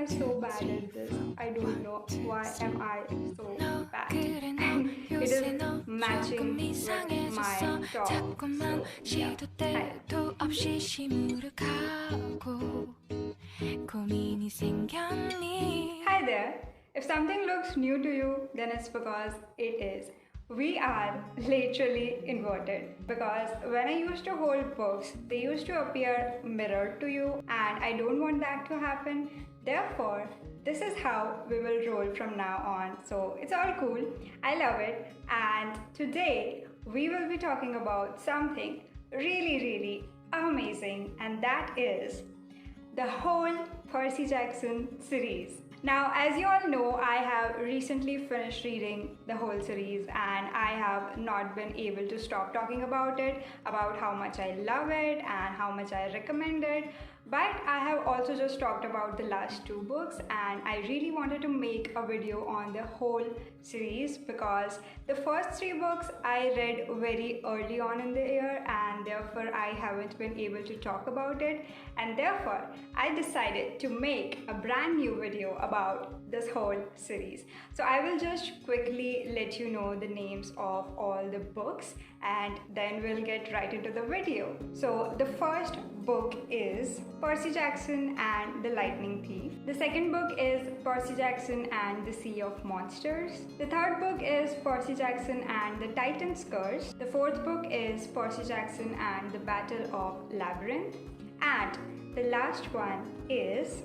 am so bad at this. I don't know why am I so bad. And it is matching with my top. So yeah. Hi there. If something looks new to you, then it's because it is. We are literally inverted because when I used to hold books, they used to appear mirrored to you, and I don't want that to happen. Therefore, this is how we will roll from now on. So it's all cool. I love it. And today we will be talking about something really amazing, and that is the whole Percy Jackson series. Now, as you all know, I have recently finished reading the whole series and I have not been able to stop talking about it, about how much I love it and how much I recommend it. But I have also just talked about the last two books, and I really wanted to make a video on the whole series because the first three books I read very early on in the year, and therefore I haven't been able to talk about it, and therefore I decided to make a brand new video about this whole series. So I will just quickly let you know the names of all the books and then we'll get right into the video. So the first book is Percy Jackson and the Lightning Thief. The second book is Percy Jackson and the Sea of Monsters. The third book is Percy Jackson and the Titan's Curse. The fourth book is Percy Jackson and the Battle of Labyrinth. And the last one is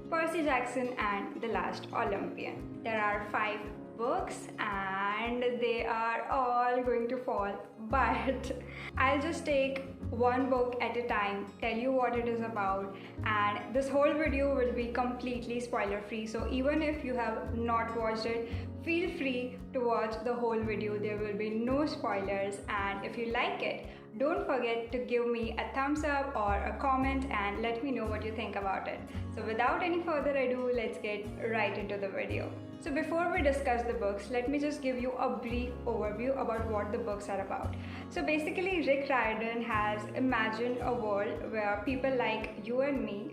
Percy Jackson and the Last Olympian. There are 5 books and they are all going to fall, but I'll just take one book at a time, tell you what it is about, and this whole video will be completely spoiler free. So even if you have not watched it, feel free to watch the whole video. There will be no spoilers, and if you like it, don't forget to give me a thumbs up or a comment and let me know what you think about it. So without any further ado, let's get right into the video. So before we discuss the books, let me just give you a brief overview about what the books are about. So basically, Rick Riordan has imagined a world where people like you and me,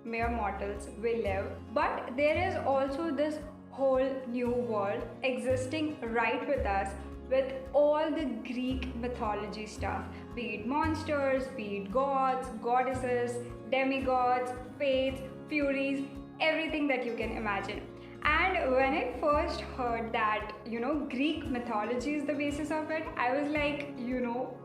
mere mortals, will live, but there is also this whole new world existing right with us, with all the Greek mythology stuff, be it monsters, be it gods, goddesses, demigods, fates, furies, everything that you can imagine. And when I first heard that, Greek mythology is the basis of it, I was like,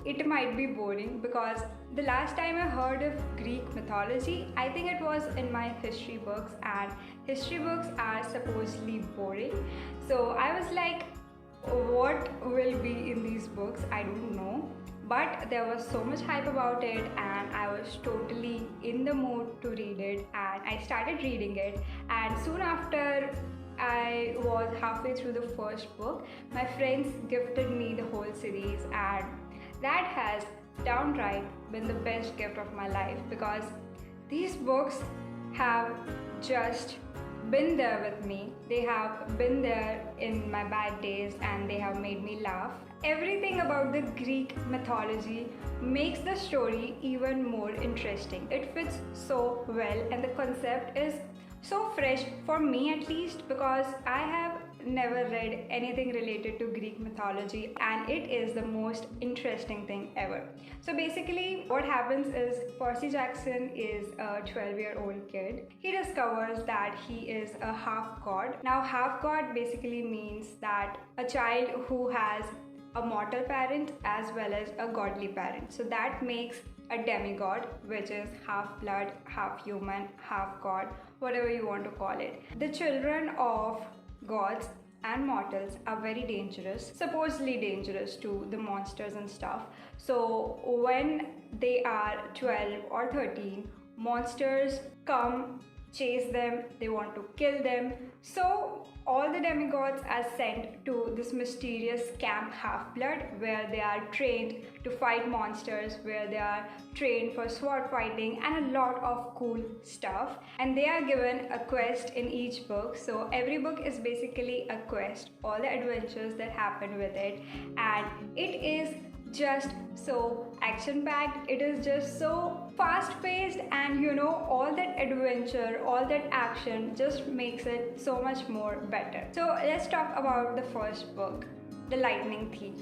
it might be boring, because the last time I heard of Greek mythology, I think it was in my history books, and history books are supposedly boring. So I was like, what will be in these books? I don't know. But there was so much hype about it and I was totally in the mood to read it, and I started reading it, and soon after I was halfway through the first book, my friends gifted me the whole series, and that has downright been the best gift of my life, because these books have just been there with me. They have been there in my bad days and they have made me laugh. Everything about the Greek mythology makes the story even more interesting. It fits so well and the concept is so fresh for me, at least, because I have never read anything related to Greek mythology and it is the most interesting thing ever. So basically what happens is Percy Jackson is a 12-year-old kid. He discovers that he is a half god. Now half god basically means that a child who has a mortal parent as well as a godly parent. So that makes a demigod, which is half blood, half human, half god, whatever you want to call it. The children of gods and mortals are very dangerous, supposedly dangerous to the monsters and stuff. So when they are 12 or 13, monsters come, chase them, they want to kill them. So all the demigods are sent to this mysterious camp Half-Blood, where they are trained to fight monsters, where they are trained for sword fighting and a lot of cool stuff. And they are given a quest in each book. So every book is basically a quest, all the adventures that happen with it. And it is just so action packed. It is just so fast paced, and all that adventure, all that action just makes it so much more better. So let's talk about the first book, The Lightning Thief.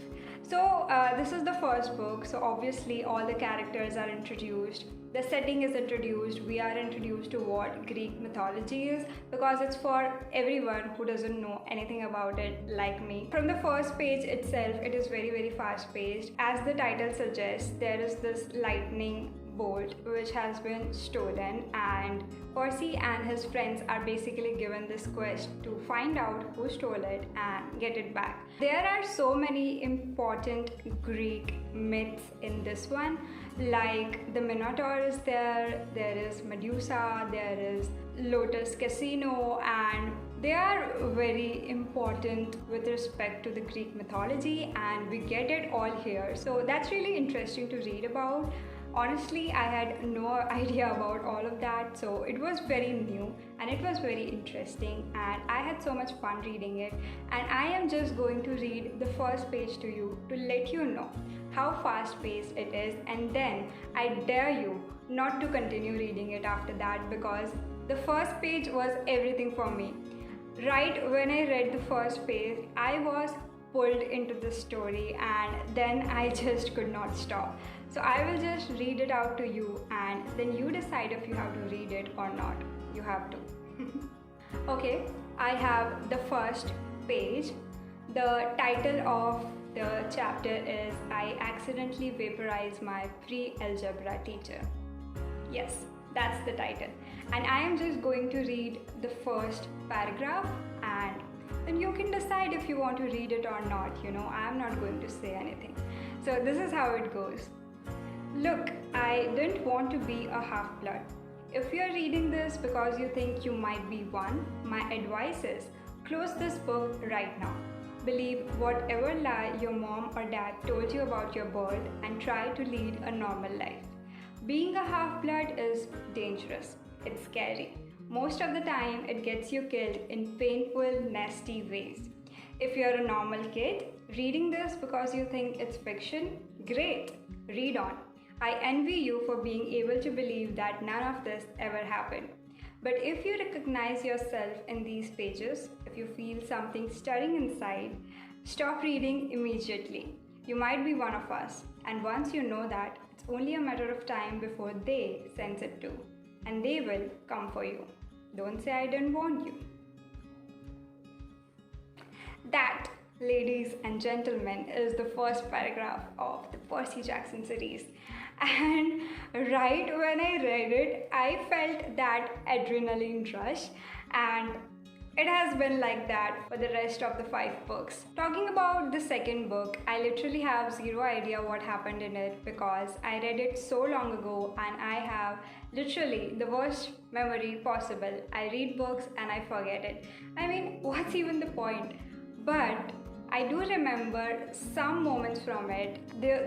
So this is the first book, so obviously all the characters are introduced, the setting is introduced, we are introduced to what Greek mythology is, because it's for everyone who doesn't know anything about it like me. From the first page itself, it is very, very fast paced. As the title suggests, there is this lightning bolt which has been stolen, and Percy and his friends are basically given this quest to find out who stole it and get it back. There are so many important Greek myths in this one, like the Minotaur is there is Medusa, there is Lotus Casino, and they are very important with respect to the Greek mythology, and we get it all here. So that's really interesting to read about. Honestly, I had no idea about all of that, so it was very new and it was very interesting, and I had so much fun reading it. And I am just going to read the first page to you to let you know how fast paced it is, and then I dare you not to continue reading it after that, because the first page was everything for me. Right when I read the first page, I was pulled into the story, and then I just could not stop. So I will just read it out to you, and then you decide if you have to read it or not. You have to. Okay, I have the first page. The title of the chapter is I Accidentally Vaporized My Pre-Algebra Teacher. Yes, that's the title. And I am just going to read the first paragraph, and then you can decide if you want to read it or not. I am not going to say anything. So this is how it goes. Look, I didn't want to be a half-blood. If you're reading this because you think you might be one, my advice is close this book right now. Believe whatever lie your mom or dad told you about your birth and try to lead a normal life. Being a half-blood is dangerous. It's scary. Most of the time, it gets you killed in painful, nasty ways. If you're a normal kid, reading this because you think it's fiction, great, read on. I envy you for being able to believe that none of this ever happened. But if you recognize yourself in these pages, if you feel something stirring inside, stop reading immediately. You might be one of us, and once you know that, it's only a matter of time before they sense it too, and they will come for you. Don't say I didn't warn you. That, ladies and gentlemen, is the first paragraph of the Percy Jackson series. And right when I read it, I felt that adrenaline rush, and it has been like that for the rest of the 5 books. Talking about the second book, I literally have zero idea what happened in it because I read it so long ago, and I have literally the worst memory possible. I read books and I forget it. I mean, what's even the point? But I do remember some moments from it.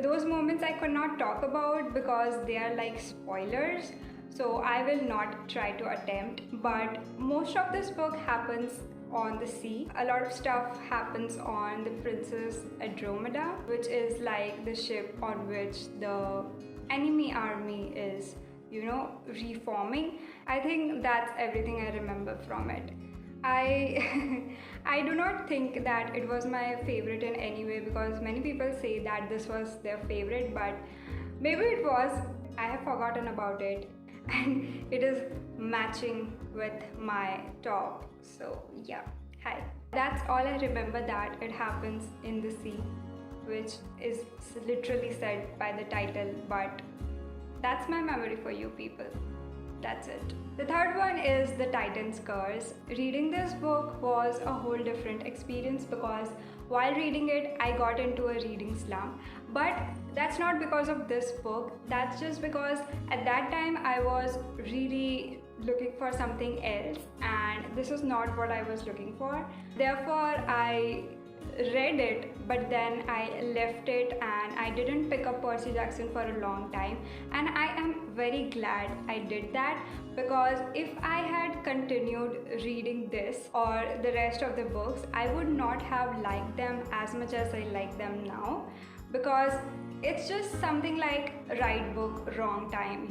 Those moments I could not talk about because they are like spoilers, so I will not try to attempt. But most of this book happens on the sea. A lot of stuff happens on the Princess Andromeda, which is like the ship on which the enemy army is, reforming. I think that's everything I remember from it. I do not think that it was my favorite in any way, because many people say that this was their favorite, but maybe it was. I have forgotten about it, and it is matching with my top. So yeah, hi. That's all I remember, that it happens in the sea, which is literally said by the title, but that's my memory for you people. That's it. The third one is The Titan's Curse. Reading this book was a whole different experience because while reading it, I got into a reading slump. But that's not because of this book. That's just because at that time I was really looking for something else, and this is not what I was looking for. Therefore, I read it, but then I left it and I didn't pick up Percy Jackson for a long time, and I am very glad I did that, because if I had continued reading this or the rest of the books, I would not have liked them as much as I like them now, because It's just something like right book, wrong time,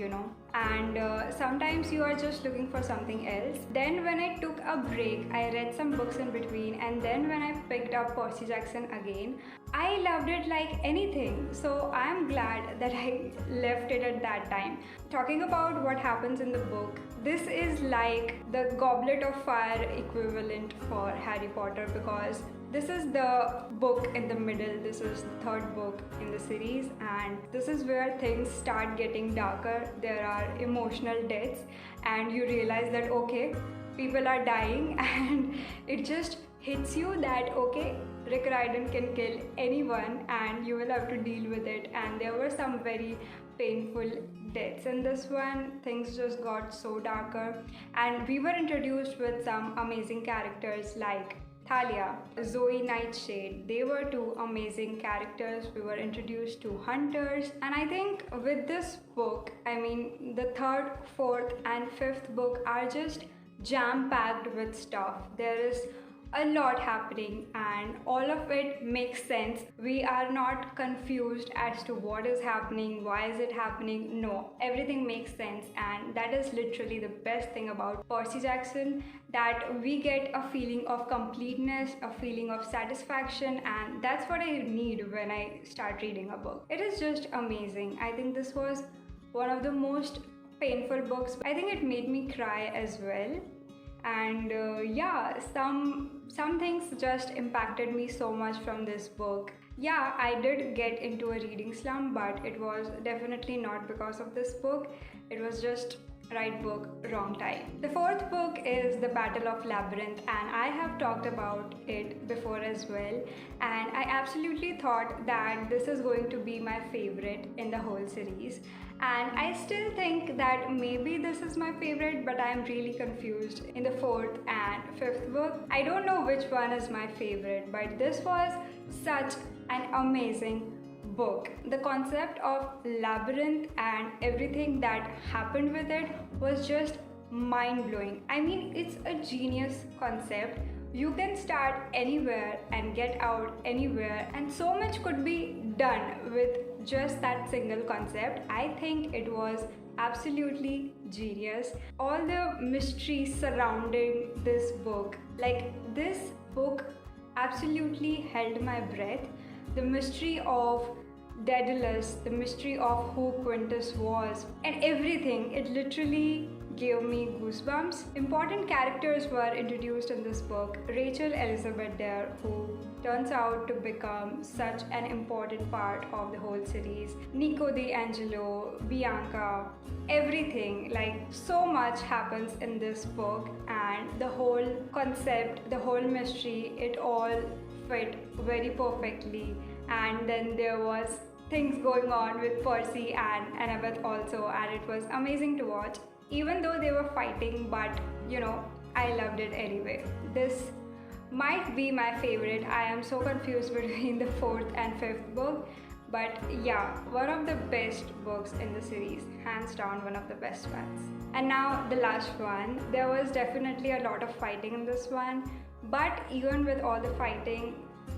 And sometimes you are just looking for something else. Then when I took a break, I read some books in between, and then when I picked up Percy Jackson again, I loved it like anything. So I'm glad that I left it at that time. Talking about what happens in the book, this is like the Goblet of Fire equivalent for Harry Potter, because this is the book in the middle. This is the third book in the series, and this is where things start getting darker. There are emotional deaths, and you realize that okay, people are dying, and it just hits you that okay, Rick Riordan can kill anyone and you will have to deal with it. And there were some very painful deaths in this one. Things just got so darker, and we were introduced with some amazing characters like Thalia, Zoe Nightshade. They were two amazing characters. We were introduced to hunters, and I think with this book, the third, fourth, and fifth book are just jam-packed with stuff. There is a lot happening and all of it makes sense. We are not confused as to what is happening, why is it happening. No, everything makes sense, and that is literally the best thing about Percy Jackson, that we get a feeling of completeness, a feeling of satisfaction, and that's what I need when I start reading a book. It is just amazing. I think this was one of the most painful books. I think it made me cry as well. And some things just impacted me so much from this book. Yeah, I did get into a reading slump, but it was definitely not because of this book. It was just right book, wrong time. The fourth book is The Battle of Labyrinth, and I have talked about it before as well, and I absolutely thought that this is going to be my favorite in the whole series, and I still think that maybe this is my favorite, but I'm really confused in the fourth and fifth book. I don't know which one is my favorite, but this was such an amazing book. The concept of labyrinth and everything that happened with it was just mind-blowing. It's a genius concept. You can start anywhere and get out anywhere, and so much could be done with just that single concept. I think it was absolutely genius. All the mystery surrounding this book, this book absolutely held my breath. The mystery of Daedalus, the mystery of who Quintus was, and everything, it literally gave me goosebumps. Important characters were introduced in this book. Rachel Elizabeth Dare, who turns out to become such an important part of the whole series. Nico D'Angelo, Bianca, everything, so much happens in this book, and the whole concept, the whole mystery, it all fit very perfectly. And then there was things going on with Percy and Annabeth also, and it was amazing to watch, even though they were fighting, but I loved it anyway. This might be my favorite. I am so confused between the fourth and fifth book, but yeah, one of the best books in the series, hands down one of the best ones. And now the last one. There was definitely a lot of fighting in this one, but even with all the fighting,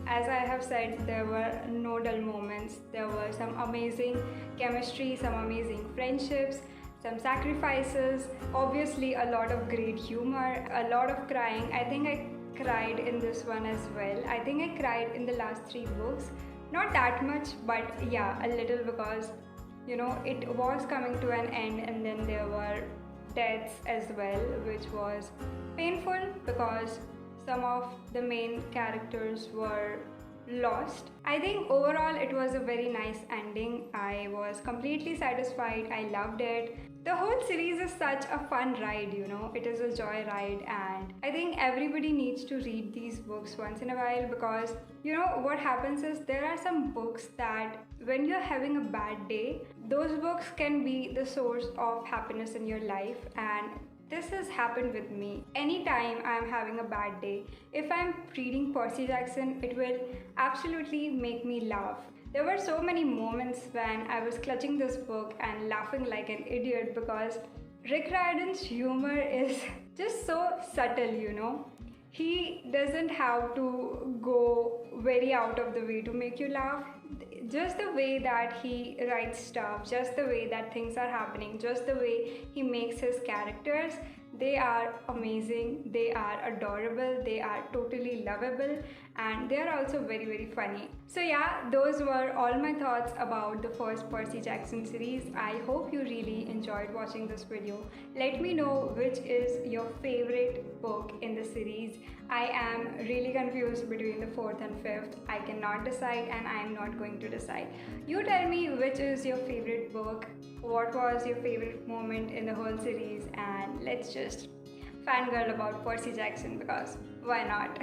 as I have said, there were no dull moments. There were some amazing chemistry, some amazing friendships, some sacrifices, obviously a lot of great humor, a lot of crying. I think I cried in this one as well. I think I cried in the last three books. Not that much, but yeah, a little, because it was coming to an end, and then there were deaths as well, which was painful because some of the main characters were lost. I think overall it was a very nice ending. I was completely satisfied. I loved it. The whole series is such a fun ride, it is a joy ride, and I think everybody needs to read these books once in a while, because what happens is there are some books that when you're having a bad day, those books can be the source of happiness in your life, and this has happened with me. Anytime I'm having a bad day, if I'm reading Percy Jackson, it will absolutely make me laugh. There were so many moments when I was clutching this book and laughing like an idiot, because Rick Riordan's humor is just so subtle, He doesn't have to go very out of the way to make you laugh. Just the way that he writes stuff, just the way that things are happening, just the way he makes his characters, they are amazing, they are adorable, they are totally lovable, and they are also very, very funny. So yeah, those were all my thoughts about the first Percy Jackson series. I hope you really enjoyed watching this video. Let me know which is your favorite book in the series. I am really confused between the fourth and fifth. I cannot decide, and I am not going to decide. You tell me which is your favorite book, what was your favorite moment in the whole series, and let's just fangirl about Percy Jackson, because why not?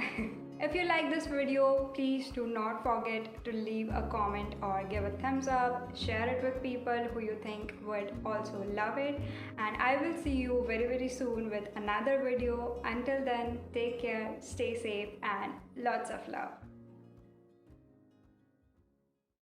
If you like this video, please do not forget to leave a comment or give a thumbs up, share it with people who you think would also love it, and I will see you very, very soon with another video. Until then, take care, stay safe, and lots of love.